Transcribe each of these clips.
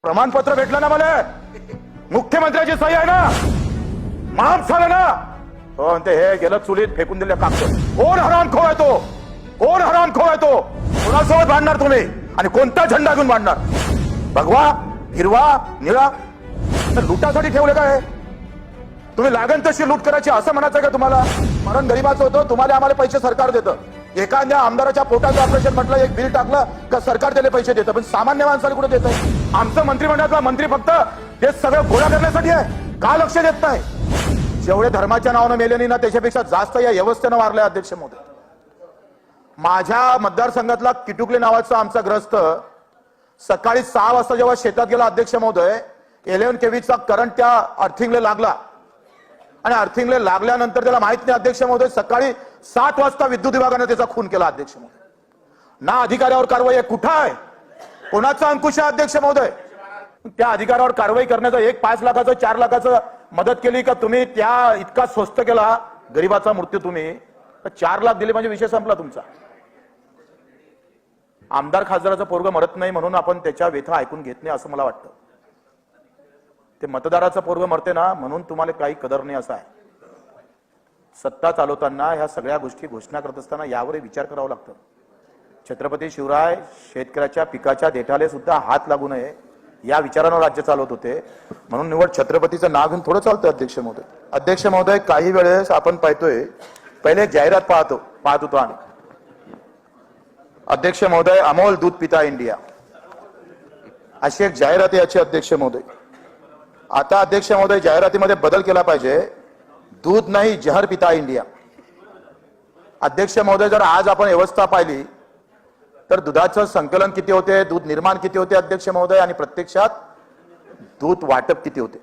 प्रमाणपत्र भेटलं ना मला, मुख्यमंत्र्याची सही आहे ना, माफ झालं ना. हो म्हणते हे गेलं चुलीत फेकून दिले कागद. कोण हरामखोर आहे तो? कोण हरामखोर आहे तो? कोणासोबत भांडणार तुम्ही आणि कोणता झेंडा घेऊन भांडणार? भगवा, हिरवा, निळा लुटासाठी ठेवले काय? तुम्ही लागण तशी लूट करायची असं म्हणायचं का तुम्हाला? मरण गरीबाचं होतं, तुम्हाला आम्हाला पैसे सरकार देतं. एखाद्या आमदाराच्या पोटाचं ऑपरेशन म्हटलं, एक बिल टाकलं का सरकार त्याला पैसे देतं, पण सामान्य माणसाला कुठे देत आहे? आमचं मंत्रिमंडळातला मंत्री फक्त हे सगळं गोळा करण्यासाठी आहे, का लक्ष देत नाही? जेवढे धर्माच्या नावानं मेले नाही ना त्याच्यापेक्षा जास्त या व्यवस्थेनं मारले. अध्यक्ष महोदय, माझ्या मतदारसंघातला किटुकले नावाचा आमचा ग्रस्त सकाळी 6 वाजता जेव्हा शेतात गेला, अध्यक्ष महोदय 11 केव्हीचा करंट त्या अर्थिंगला लागला आणि अर्थिंगला लागल्यानंतर त्याला माहित नाही अध्यक्ष महोदय, सकाळी 7 वाजता विद्युत विभागाने त्याचा खून केला. अध्यक्ष महोदय, ना अधिकाऱ्यावर कारवाई आहे, कुठं आहे? कोणाचा अंकुश आहे? अध्यक्ष महोदय, त्या अधिकाऱ्यावर कारवाई करण्याचं 5 लाखाचं 4 लाखाचं मदत केली का तुम्ही? त्या इतका स्वस्त केला गरीबाचा मृत्यू तुम्ही, 4 लाख दिले म्हणजे विषय संपला तुमचा. आमदार खासदाराचं पोरग मरत नाही म्हणून आपण त्याच्या व्यथा ऐकून घेत नाही असं मला वाटतं. ते मतदाराचं पोरग मरते ना म्हणून तुम्हाला काही कदर नाही असं आहे. सत्ता चालवताना ह्या सगळ्या गोष्टी घोषणा करत असताना यावर विचार करावा लागतं. छत्रपती शिवराय शेतकऱ्याच्या पिकाच्या देठाले सुद्धा हात लागू नये या विचारानं राज्य चालवत होते, म्हणून निवड छत्रपतीचं नाव घेऊन थोडं चालतं. अध्यक्ष महोदय, अध्यक्ष महोदय, काही वेळेस आपण पाहतोय, पहिले एक जाहिरात पाहत होतो आम्ही. अध्यक्ष महोदय, अमोल दूध पिता इंडिया अशी एक जाहिरात आहे याची. अध्यक्ष महोदय, आता अध्यक्ष महोदय जाहिरातीमध्ये बदल केला पाहिजे, दूध नाही जहर पिता इंडिया. अध्यक्ष महोदय, जर आज आपण व्यवस्था पाहिली तर दुधाचं संकलन किती होते, दूध निर्माण किती होते अध्यक्ष महोदय, आणि प्रत्यक्षात दूध वाटप किती होते?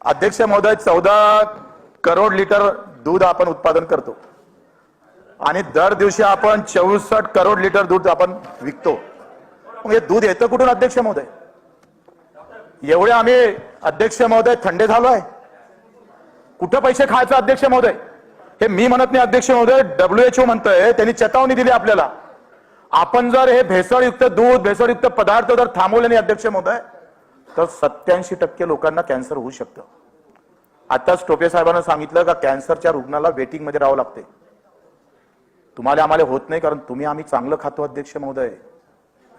अध्यक्ष महोदय, 14 करोड लिटर दूध आपण उत्पादन करतो आणि दर दिवशी आपण 64 करोड लिटर दूध आपण विकतो. मग हे दूध येतं कुठून अध्यक्ष महोदय? एवढे आम्ही अध्यक्ष महोदय थंडे झालोय, कुठं पैसे खायचं अध्यक्ष महोदय? हे मी म्हणत नाही अध्यक्ष महोदय, WHO म्हणतंय, त्यांनी चेतावणी दिली आपल्याला. आपण जर हे भेसळयुक्त दूध, भेसळयुक्त पदार्थ जर थांबवले नाही अध्यक्ष महोदय तर 87% लोकांना कॅन्सर होऊ शकतं. आताच टोपे साहेबांना सांगितलं का कॅन्सरच्या रुग्णाला वेटिंग मध्ये राहावं लागते. तुम्हाला आम्हाला होत नाही कारण तुम्ही आम्ही चांगलं खातो अध्यक्ष महोदय,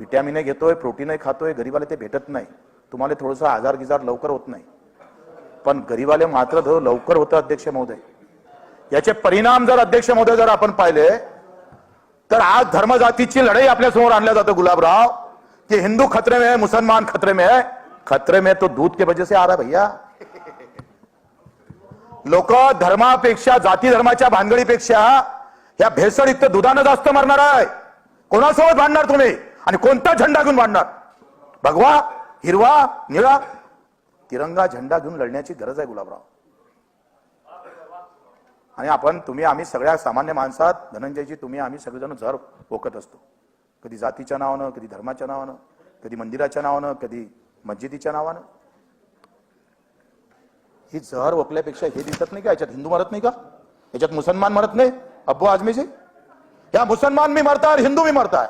व्हिटॅमिन घेतोय, प्रोटीन खातोय, गरीबाला ते भेटत नाही. तुम्हाला थोडंसं आजार गिजार लवकर होत नाही, पण गरीबाले मात्र लवकर होतं अध्यक्ष महोदय. याचे परिणाम जर अध्यक्ष महोदय जर आपण पाहिले तर आज धर्मजातीची लढाई आपल्या समोर आणल्या जातं गुलाबराव, कि हिंदू खतरे में है, मुसलमान खतरे में है. खतरे में तो दूध के वजह से आ रहा है भैया. लोक धर्मापेक्षा, जाती धर्माच्या भानगडीपेक्षा या भेसळयुक्त दुधानं जास्त मरणार आहे. कोणासोबत भांडणार तुम्ही आणि कोणता झेंडा घेऊन भांडणार? भगवा, हिरवा, निळा, तिरंगा झेंडा घेऊन लढण्याची गरज आहे गुलाबराव. आणि आपण, तुम्ही, आम्ही सगळ्या सामान्य माणसात, धनंजयजी, तुम्ही, आम्ही सगळेजण जर ओकत असतो, कधी जातीच्या नावानं, कधी धर्माच्या नावानं, कधी मंदिराच्या नावानं, कधी मस्जिदीच्या नावानं. ही जहर ओकल्यापेक्षा हे दिसत नाही का याच्यात हिंदू मरत नाही का? याच्यात मुसलमान मरत नाही? अब्बू आजमीजी, या मुसलमान मी मरताय, हिंदू मी मरताय,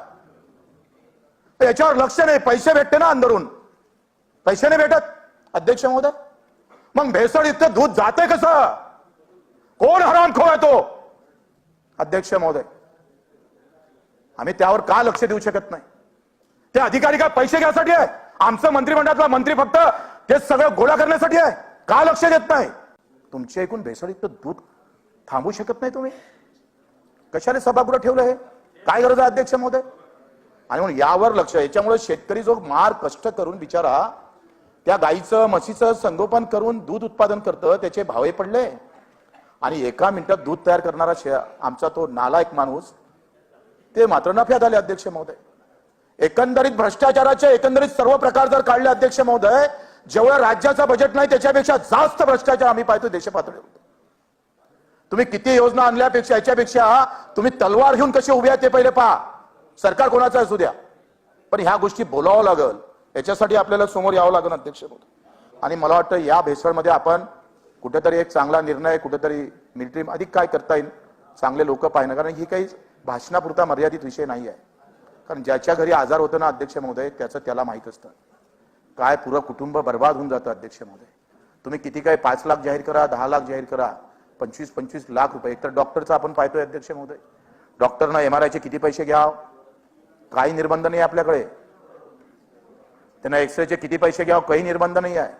याच्यावर लक्ष नाही. पैसे भेटते ना अंदरून, पैसे नाही भेटत अध्यक्ष महोदय. मग भेसळयुक्त दूध जाते कसं? कोण हरामखोर आहे तो? अध्यक्ष महोदय, आम्ही त्यावर का लक्ष देऊ शकत नाही? ते अधिकारी काय पैसे घ्यायसाठी आहे? आमचं मंत्रिमंडळातला मंत्री फक्त ते सगळं गोळा करण्यासाठी आहे, का लक्ष देत नाही? तुमचे ऐकून भेसळयुक्त दूध थांबू शकत नाही तुम्ही? कशाने सभागृह ठेवलं? हे काय गरज आहे अध्यक्ष महोदय? आणि म्हणून यावर लक्ष. याच्यामुळे शेतकरी जो मार कष्ट करून बिचारा त्या गाईचं म्हशीचं संगोपन करून दूध उत्पादन करतं, त्याचे भावे पडले आणि एका मिनिटात दूध तयार करणारा आमचा तो नालायक माणूस ते मात्र नफ्यात आले अध्यक्ष महोदय. एकंदरीत भ्रष्टाचाराचे एकंदरीत सर्व प्रकार जर काढले अध्यक्ष महोदय, जेवढं राज्याचं बजेट नाही त्याच्यापेक्षा जास्त भ्रष्टाचार आम्ही पाहतो देशपातळीवर. तुम्ही किती योजना आणल्यापेक्षा याच्यापेक्षा तुम्ही तलवार घेऊन कसे उभे आहेत ते पहिले पहा. सरकार कोणाचं असू द्या, पण ह्या गोष्टी बोलावं लागल, याच्यासाठी आपल्याला समोर यावं लागेल अध्यक्ष महोदय. आणि मला वाटतं या भेसळमध्ये आपण कुठेतरी एक चांगला निर्णय, कुठेतरी मिलिटरी अधिक काय करता येईल, चांगले लोक पाहिजे, कारण ही काही भाषणापुरता मर्यादित विषय नाही आहे. कारण ज्याच्या घरी आजार होतो ना अध्यक्ष महोदय त्याचं त्याला माहित असतं. काय पुरं कुटुंब बर्बाद होऊन जातं अध्यक्ष महोदय. तुम्ही किती काय 5 लाख जाहीर करा, 10 लाख जाहीर करा, 25-25 लाख रुपये. एकतर डॉक्टरचा आपण पाहतोय अध्यक्ष महोदय, डॉक्टरना MRI चे किती पैसे घ्याव, काही निर्बंध नाही आपल्याकडे. त्यांना एक्सरेचे किती पैसे घ्याव, काही निर्बंध नाही आहे.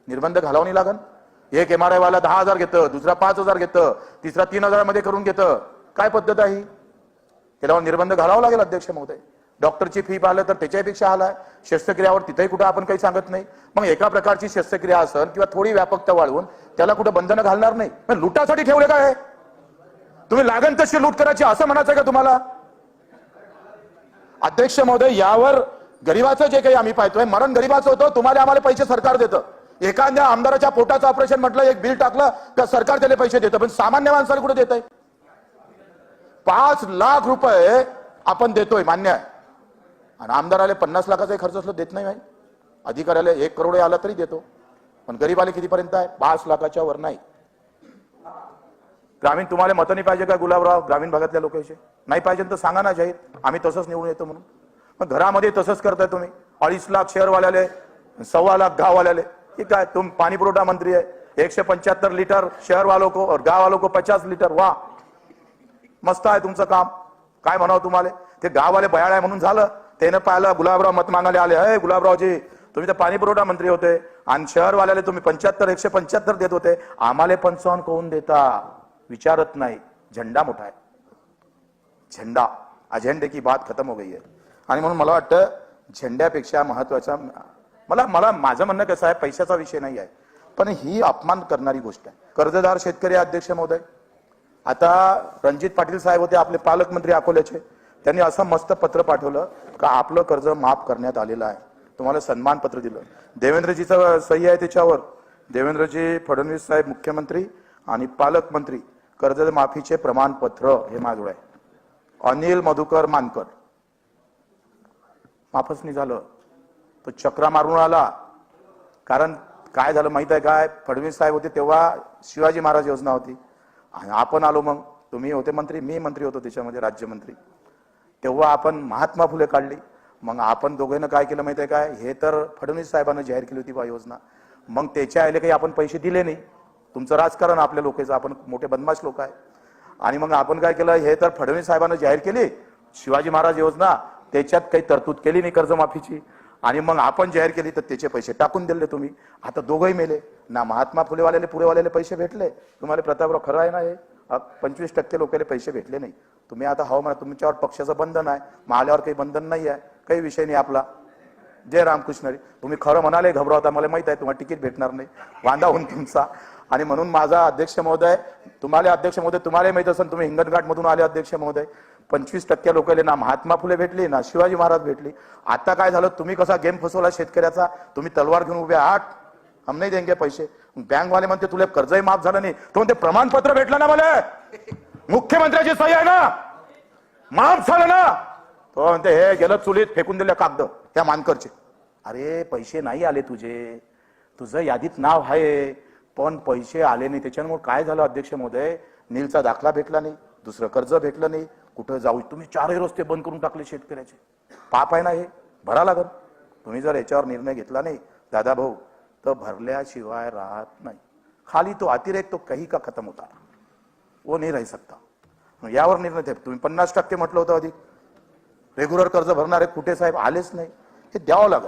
निर्बंध घालावं नाही लागन. एक MRI वाला 10,000 घेतं, दुसरा 5,000 घेतं, तिसरा 3,000 मध्ये करून घेतं. काय पद्धत आहे ही? त्याला निर्बंध घालावं लागेल अध्यक्ष महोदय. डॉक्टरची फी पाहिलं तर त्याच्यापेक्षा हाल आहे. शस्त्रक्रियावर तिथेही कुठं आपण काही सांगत नाही. मग एका प्रकारची शस्त्रक्रिया असेल किंवा थोडी व्यापकता वाढवून त्याला कुठं बंधनं घालणार नाही. पण लुटासाठी ठेवले काय? तुम्ही लागण तशी लूट करायची असं म्हणायचं का तुम्हाला? अध्यक्ष महोदय, यावर गरीबाचं जे काही आम्ही पाहतोय, मरण गरीबाचं होतं. तुम्हाला आम्हाला पैसे सरकार देतं. एखाद्या आमदाराच्या पोटाचं ऑपरेशन म्हटलं, एक बिल टाकलं तर सरकार त्याला पैसे देतं. पण सामान्य माणसाला कुठे देत आहे? 5 लाख रुपये आपण देतोय, मान्य आहे. आणि आमदाराला 50 लाखाचा खर्च असलं देत नाही. अधिकाऱ्याला 1 करोड आला तरी देतो. पण गरीबाला कितीपर्यंत आहे? 5 लाखाच्या वर नाही. ग्रामीण तुम्हाला मतं नाही पाहिजे का गुलाबराव? ग्रामीण भागातल्या लोकांचे नाही पाहिजे तर सांगा ना जाहीर, आम्ही तसंच निवडून येतो म्हणून. मग घरामध्ये तसंच करताय तुम्ही. 2.5 लाख शहरवाल्याले, 1.25 लाख गाववाल्याले. ठीक आहे, तुम पाणी पुरवठा मंत्री आहे. 175 लीटर शहर वालों को और गाव वालों को 50 लीटर. वाह, मस्त आहे तुमचं काम. काय म्हणावं तुम्हाला? ते गाववाले बयाळ आहे म्हणून झालं. त्यानं पाहिलं गुलाबराव मत मागायला आले, हे गुलाबरावजी तुम्ही तर पाणी पुरवठा मंत्री होते आणि शहरवाल्याला तुम्ही 175 देत होते, आम्हाला 55 कोण देता? विचारत नाही. झंडा मोठा आहे, झंडा. अजेंडे की बात खत्म हो गई है. आणि म्हणून मला वाटतं झेंड्यापेक्षा महत्वाचा मला माझं म्हणणं कसं आहे, पैशाचा विषय नाही आहे, पण ही अपमान करणारी गोष्ट आहे. कर्जदार शेतकरी अध्यक्ष महोदय, आता रणजित पाटील साहेब होते आपले पालकमंत्री अकोल्याचे, त्यांनी असं मस्त पत्र पाठवलं का आपलं कर्ज माफ करण्यात आलेलं आहे. तुम्हाला सन्मान पत्र दिलं. देवेंद्रजीचं सही आहे त्याच्यावर. देवेंद्रजी फडणवीस साहेब मुख्यमंत्री आणि पालकमंत्री, कर्ज माफीचे प्रमाणपत्र हे माझ्याजवळ आहे. अनिल मधुकर मानकर माफच नाही झालं, तो चक्रा मारून आला. कारण काय झालं माहित आहे काय? फडणवीस साहेब होते तेव्हा शिवाजी महाराज योजना होती आणि आपण आलो. मग तुम्ही होते मंत्री, मी मंत्री होतो त्याच्यामध्ये, राज्यमंत्री. तेव्हा आपण महात्मा फुले काढली. मग आपण दोघांना काय केलं माहिती आहे काय? हे तर फडणवीस साहेबांनी जाहीर केली होती बा योजना. मग त्याच्या आले काही आपण पैसे दिले नाही. तुमचं राजकारण आपल्या लोकांचं, आपण मोठे बदमाश लोक आहे. आणि मग आपण काय केलं? हे तर फडणवीस साहेबांनी जाहीर केली शिवाजी महाराज योजना, त्याच्यात काही तरतूद केली नाही कर्जमाफीची. आणि मग आपण जाहीर केली तर त्याचे पैसे टाकून दिले तुम्ही. आता दोघंही मेले ना. महात्मा फुलेवाल्याला पुरेवाल्याला पैसे भेटले. तुम्हाला प्रतापराव खरं आहे ना, हे 25% लोकांना पैसे भेटले नाही. तुम्ही आता हो म्हणा, तुमच्यावर पक्षाचं बंधन आहे, माल्यावर काही बंधन नाही आहे, काही विषय नाही आपला. जय रामकृष्ण. तुम्ही खरं म्हणाले, घबरावता, मला माहित आहे तुम्हाला तिकीट भेटणार नाही, वांदा होऊन तुमचा. आणि म्हणून माझा अध्यक्ष महोदय, तुम्हाला माहित असेल, तुम्ही हिंगणघाट मधून आले अध्यक्ष महोदय. 25% लोकांना ना महात्मा फुले भेटली ना शिवाजी महाराज भेटली. आता काय झालं? तुम्ही कसा गेम फसवला शेतकऱ्याचा? तुम्ही तलवार घेऊन उभे आहात, हम नाही देंगे पैसे. बँकवाले म्हणते तुला कर्जही माफ झालं नाही. तो म्हणते प्रमाणपत्र भेटलं ना मला, मुख्यमंत्र्याची सही आहे ना, माफ झालं ना. तो म्हणते हे गेलं चुलीत फेकून दिलं कागद त्या मानकरचे. अरे पैसे नाही आले तुझे, तुझं यादीत नाव आहे पण पैसे आले नाही. त्याच्यामुळे काय झालं अध्यक्ष महोदय? नीलचा दाखला भेटला नाही, दुसरं कर्ज भेटलं नाही. कुठं जाऊ? तुम्ही 4 रस्ते बंद करून टाकले शेतकऱ्याचे. पाप आहे ना हे, भरा लागल. तुम्ही जर याच्यावर निर्णय घेतला नाही दादा भाऊ तर भरल्याशिवाय राहत नाही. खाली तो अतिरेक तो कहीं का खत्म होता, वो नहीं रह सकता. यावर निर्णय थे. तुम्ही 50% म्हटलं होतं अधिक. रेग्युलर कर्ज भरणारे कुठे साहेब? आलेच नाही. हे द्यावं लागेल.